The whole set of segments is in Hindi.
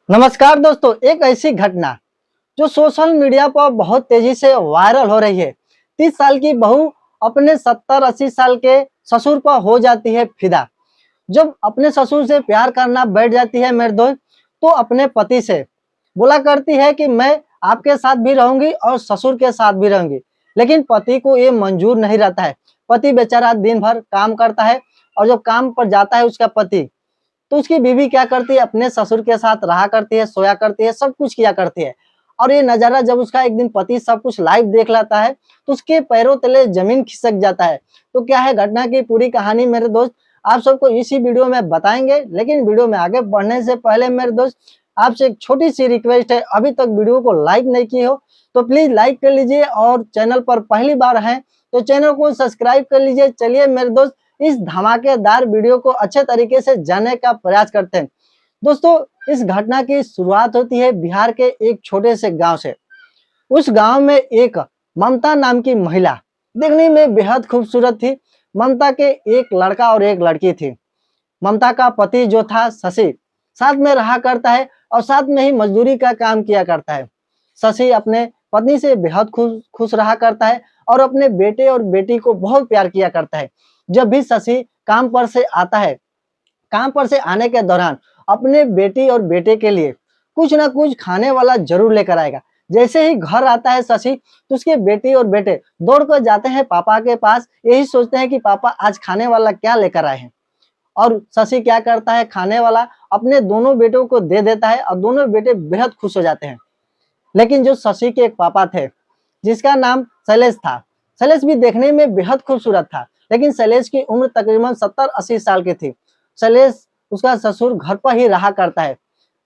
नमस्कार दोस्तों, एक ऐसी घटना जो सोशल मीडिया पर बहुत तेजी से वायरल हो रही है। 30 साल की बहू अपने 70-80 साल के ससुर पर हो जाती है फिदा। जब अपने ससुर से प्यार करना बैठ जाती है मेरे दोस्त, तो अपने पति से बोला करती है कि मैं आपके साथ भी रहूंगी और ससुर के साथ भी रहूंगी। लेकिन पति को ये मंजूर नहीं रहता है। पति बेचारा दिन भर काम करता है और जब काम पर जाता है उसका पति, तो उसकी बीवी क्या करती है, अपने ससुर के साथ रहा करती है, सोया करती है, सब कुछ किया करती है। और ये नज़ारा जब उसका एक दिन पति सब कुछ लाइव देख लेता है, तो उसके पैरों तले ज़मीन खिसक जाता है। तो क्या है घटना की पूरी कहानी मेरे दोस्त, आप सबको इसी वीडियो में बताएँगे। लेकिन वीडियो में आगे बढ़ने से पहले मेरे दोस्त, आपसे एक छोटी-सी रिक्वेस्ट है, अभी तक वीडियो को लाइक नहीं किए हो, तो प्लीज़ लाइक कर लीजिए और चैनल पर पहली बार हैं, तो चैनल को सब्सक्राइब कर लीजिए। चलिए मेरे दोस्त, इस धमाकेदार वीडियो को अच्छे तरीके से जानने का प्रयास करते हैं। दोस्तों, इस घटना की शुरुआत होती है बिहार के एक छोटे से गांव से। उस गांव में एक ममता नाम की महिला देखने में बेहद खूबसूरत थी। ममता के एक लड़का और एक लड़की थी। ममता का पति जो था शशि, साथ में रहा करता है और साथ में ही मजदूरी का काम किया करता है। शशि अपने पत्नी से बेहद खुश खुश रहा करता है और अपने बेटे और बेटी को बहुत प्यार किया करता है। जब भी शशि काम पर से आता है, काम पर से आने के दौरान अपने बेटी और बेटे के लिए कुछ ना कुछ खाने वाला जरूर लेकर आएगा। जैसे ही घर आता है शशि, तो उसके बेटी और बेटे दौड़ कर जाते हैं पापा के पास, यही सोचते हैं कि पापा आज खाने वाला क्या लेकर आए हैं। और शशि क्या करता है, खाने वाला अपने दोनों बेटों को दे देता है और दोनों बेटे बेहद खुश हो जाते हैं। लेकिन जो शशि के एक पापा थे, जिसका नाम शैलेश था, शैलेश भी देखने में बेहद खूबसूरत था। लेकिन शैलेश की उम्र तकरीबन 70-80 साल की थी। शैलेश, उसका ससुर घर पर ही रहा करता है,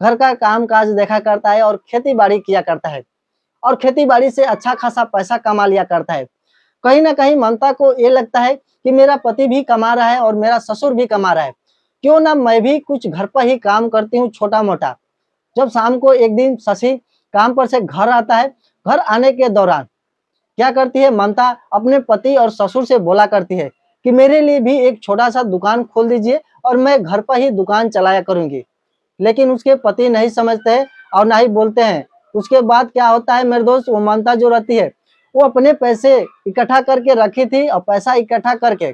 घर का काम काज देखा करता है और खेती बाड़ी किया करता है और खेती बाड़ी से अच्छा खासा पैसा कमा लिया करता है। कहीं ना कहीं ममता को ये लगता है कि मेरा पति भी कमा रहा है और मेरा ससुर भी कमा रहा है, क्यों ना मैं भी कुछ घर पर ही काम करती हूँ छोटा मोटा। जब शाम को एक दिन शशि काम पर से घर आता है, घर आने के दौरान क्या करती है ममता, अपने पति और ससुर से बोला करती है कि मेरे लिए भी एक छोटा सा दुकान खोल दीजिए और मैं घर पर ही दुकान चलाया करूंगी। लेकिन उसके पति नहीं समझते हैं और ना ही बोलते हैं। उसके बाद क्या होता है मेरे दोस्त, वो ममता जो रहती है, वो अपने पैसे इकट्ठा करके रखी थी और पैसा इकट्ठा करके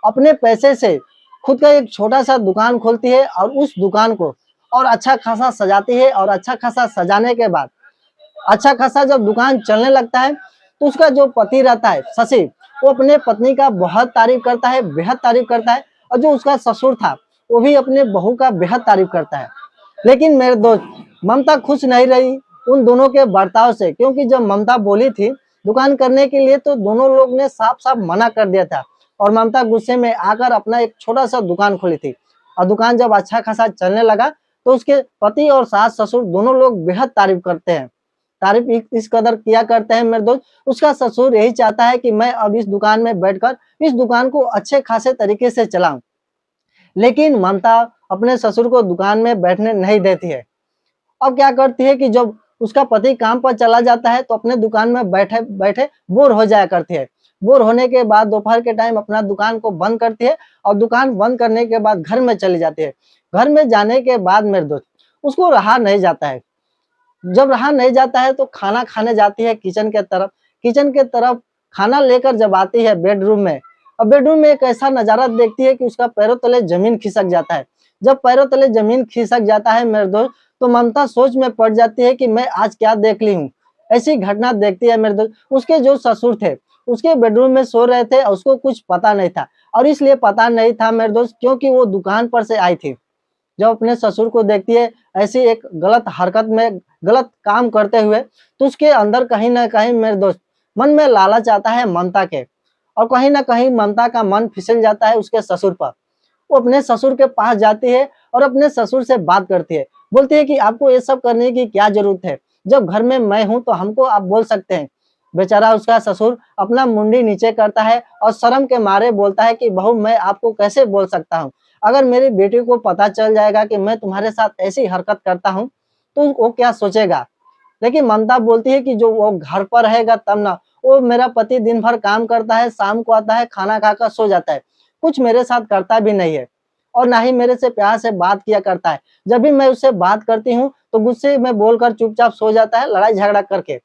अपने पैसे से खुद का एक छोटा सा दुकान खोलती है और उस दुकान को और अच्छा खासा सजाती है। और अच्छा खासा सजाने के बाद अच्छा खासा जब दुकान चलने लगता है, तो उसका जो पति रहता है शशि, वो अपने पत्नी का बहुत तारीफ करता है, बेहद तारीफ करता है। और जो उसका ससुर था, वो भी अपने बहू का बेहद तारीफ करता है। लेकिन मेरे दोस्त, ममता खुश नहीं रही उन दोनों के बर्ताव से, क्योंकि जब ममता बोली थी दुकान करने के लिए, तो दोनों लोग ने साफ साफ मना कर दिया था। और ममता गुस्से में आकर अपना एक छोटा सा दुकान खोली थी। और दुकान जब अच्छा खासा चलने लगा, तो उसके पति और सास ससुर दोनों लोग बेहद तारीफ करते हैं। तारीफ इस कदर किया करते हैं मेरे दोस्त, उसका ससुर यही चाहता है कि मैं अब इस दुकान में बैठकर इस दुकान को अच्छे खासे तरीके से चलाऊं। लेकिन ममता अपने ससुर को दुकान में बैठने नहीं देती है। अब क्या करती है कि जब उसका पति काम पर चला जाता है, तो अपने दुकान में बैठे बैठे बोर हो जाया करती है। बोर होने के बाद दोपहर के टाइम अपना दुकान को बंद करती है और दुकान बंद करने के बाद घर में चली जाती है। घर में जाने के बाद मेरे दोस्त, उसको रहा नहीं जाता है। जब रहा नहीं जाता है, तो खाना खाने जाती है किचन के तरफ। किचन के तरफ खाना लेकर जब आती है बेडरूम में, और बेडरूम में एक ऐसा नजारा देखती है कि उसका पैरों तले जमीन खिसक जाता है। जब पैरों तले जमीन खिसक जाता है मेरे दोस्त, तो ममता सोच में पड़ जाती है कि मैं आज क्या देख ली हूँ। ऐसी घटना देखती है मेरे दोस्त। उसके जो ससुर थे, उसके बेडरूम में सो रहे थे और उसको कुछ पता नहीं था। और इसलिए पता नहीं था मेरे दोस्त, क्योंकि वो दुकान पर से आई थी। जब अपने ससुर को देखती है ऐसी एक गलत हरकत में, गलत काम करते हुए, तो उसके अंदर कहीं ना कहीं मेरे दोस्त मन में लालच आता है ममता के। और कहीं ना कहीं ममता का मन फिसल जाता है उसके ससुर पर। वो अपने ससुर के पास जाती है और अपने ससुर से बात करती है। बोलती है कि आपको ये सब करने की क्या जरूरत है, जब घर में मैं हूं तो हमको आप बोल सकते हैं। बेचारा उसका ससुर अपना मुंडी नीचे करता है और शर्म के मारे बोलता है कि बहू, मैं आपको कैसे बोल सकता हूँ। अगर मेरी बेटी को पता चल जाएगा कि मैं तुम्हारे साथ ऐसी हरकत करता हूँ, तो वो क्या सोचेगा। लेकिन ममता बोलती है कि जो वो घर पर रहेगा तब ना, वो मेरा पति दिन भर काम करता है, शाम को आता है, खाना खाकर सो जाता है, कुछ मेरे साथ करता भी नहीं है। और ना ही मेरे से प्यार से बात किया करता है। जब भी मैं उससे बात करती हूँ तो गुस्से में बोलकर चुपचाप सो जाता है, लड़ाई झगड़ा करके।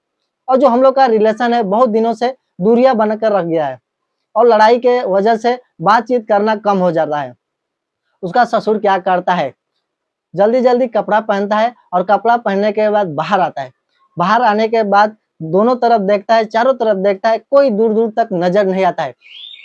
और जो हम लोग का रिलेशन है बहुत दिनों से दूरियां बनकर रख गया है और लड़ाई के वजह से बातचीत करना कम हो जाता है। उसका ससुर क्या करता है, जल्दी जल्दी कपड़ा पहनता है और कपड़ा पहनने के बाद बाहर आता है। बाहर आने के बाद दोनों तरफ देखता है, चारों तरफ देखता है, कोई दूर दूर तक नजर नहीं आता है।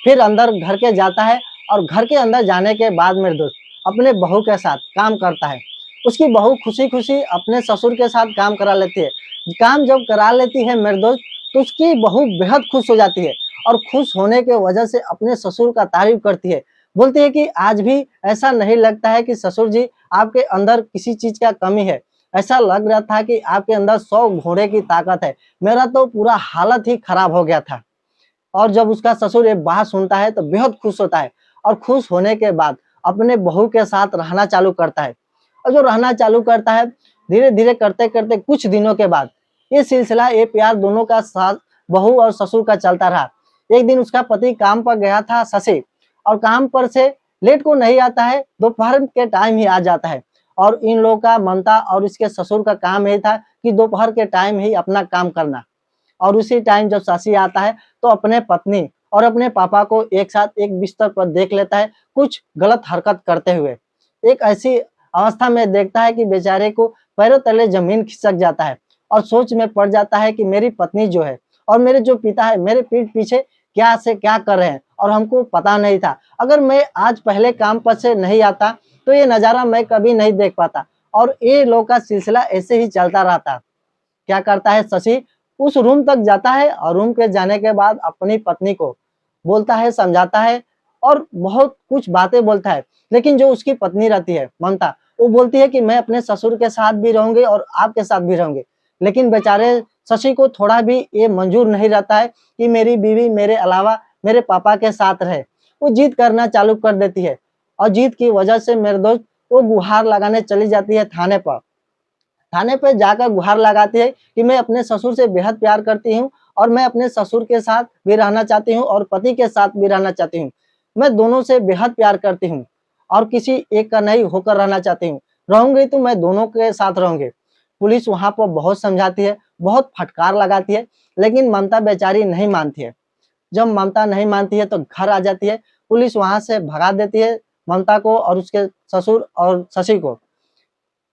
फिर अंदर घर के जाता है और घर के अंदर जाने के बाद मेरे दोस्त अपने बहू के साथ काम करता है। उसकी बहू खुशी खुशी अपने ससुर के साथ काम करा लेती है। काम जब करा लेती है मेरे दोस्त तो उसकी बहू बेहद खुश हो जाती है और खुश होने के वजह से अपने ससुर का तारीफ करती है। बोलती है कि आज भी ऐसा नहीं लगता है कि ससुर जी आपके अंदर किसी चीज का कमी है। ऐसा लग रहा था कि आपके अंदर 100 घोड़े की ताकत है। मेरा तो पूरा हालत ही खराब हो गया था। और जब उसका ससुर ये बात सुनता है तो बेहद खुश होता है और खुश होने के बाद अपने बहू के साथ रहना चालू करता है। और जो रहना चालू करता है धीरे धीरे करते करते कुछ दिनों के बाद ये सिलसिला, ये प्यार दोनों का साथ बहू और ससुर का चलता रहा। एक दिन उसका पति काम पर गया था शशि, और काम पर से लेट को नहीं आता है, दोपहर के टाइम ही आ जाता है। और इन लोगों का ममता और इसके ससुर का काम यही था कि दोपहर के टाइम ही अपना काम करना। और उसी टाइम जब शशि आता है तो अपने पत्नी और अपने पापा को एक साथ एक बिस्तर पर देख लेता है कुछ गलत हरकत करते हुए। एक ऐसी अवस्था में देखता है कि बेचारे को पैरों तले जमीन खिसक जाता है और सोच में पड़ जाता है कि मेरी पत्नी जो है और मेरे जो पिता है मेरे पीठ पीछे क्या से क्या कर रहे हैं और हमको पता नहीं था। अगर मैं आज पहले काम पर से नहीं आता तो ये नज़ारा मैं कभी नहीं देख पाता। और ये लोग का सिलसिला ऐसे ही चलता रहता। क्या करता है शशि, उस रूम तक जाता है और रूम के जाने के बाद अपनी पत्नी को बोलता है, समझाता है और बहुत कुछ बातें बोलता है। लेकिन जो उसकी पत्नी रहती है ममता, वो बोलती है कि मैं अपने ससुर के साथ भी रहूंगी और आपके साथ भी रहूंगी। लेकिन बेचारे शशि को थोड़ा भी ये मंजूर नहीं रहता है कि मेरी बीवी मेरे अलावा मेरे पापा के साथ रहे। वो जिद करना चालू कर देती है और जिद की वजह से मेरे दोस्त वो गुहार लगाने चली जाती है थाने पर। थाने पे जाकर गुहार लगाती है कि मैं अपने ससुर से बेहद प्यार करती हूँ और मैं अपने ससुर के साथ भी रहना चाहती हूँ और पति के साथ भी रहना चाहती हूँ। मैं दोनों से बेहद प्यार करती हूँ और किसी एक का नहीं होकर रहना चाहती हूँ। रहूंगी तो मैं दोनों के साथ रहूंगी। पुलिस वहां पर बहुत समझाती है, बहुत फटकार लगाती है, लेकिन ममता बेचारी नहीं मानती है। जब ममता नहीं मानती है तो घर आ जाती है। पुलिस वहां से भगा देती है ममता को और उसके ससुर और शशि को।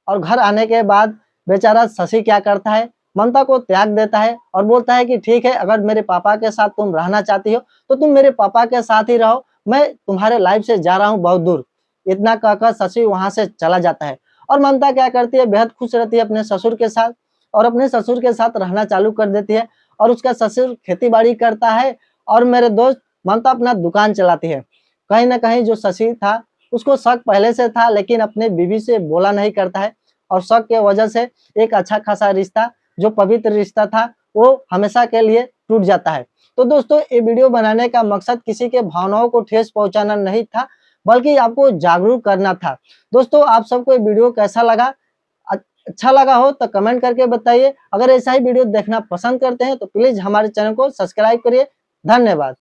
और घर आने के बाद बेचारा शशि क्या करता है, ममता को त्याग देता है और बोलता है कि ठीक है, अगर मेरे पापा के साथ तुम रहना चाहती हो तो तुम मेरे पापा के साथ ही रहो, मैं तुम्हारे लाइफ से जा रहा हूँ बहुत दूर। इतना कहकर शशि वहां से चला जाता है और ममता क्या करती है, बेहद खुश रहती है अपने ससुर के साथ और अपने ससुर के साथ रहना चालू कर देती है। और उसका ससुर खेती बाड़ी करता है और मेरे दोस्त ममता अपना दुकान चलाती है। कहीं ना कहीं जो शशि था उसको शक पहले से था, लेकिन अपने बीवी से बोला नहीं करता है और शक के वजह से एक अच्छा खासा रिश्ता, जो पवित्र रिश्ता था, वो हमेशा के लिए टूट जाता है। तो दोस्तों, ये वीडियो बनाने का मकसद किसी के भावनाओं को ठेस पहुंचाना नहीं था, बल्कि आपको जागरूक करना था। दोस्तों, आप सबको ये वीडियो कैसा लगा? अच्छा लगा हो तो कमेंट करके बताइए। अगर ऐसा ही वीडियो देखना पसंद करते हैं तो प्लीज हमारे चैनल को सब्सक्राइब करिए। धन्यवाद।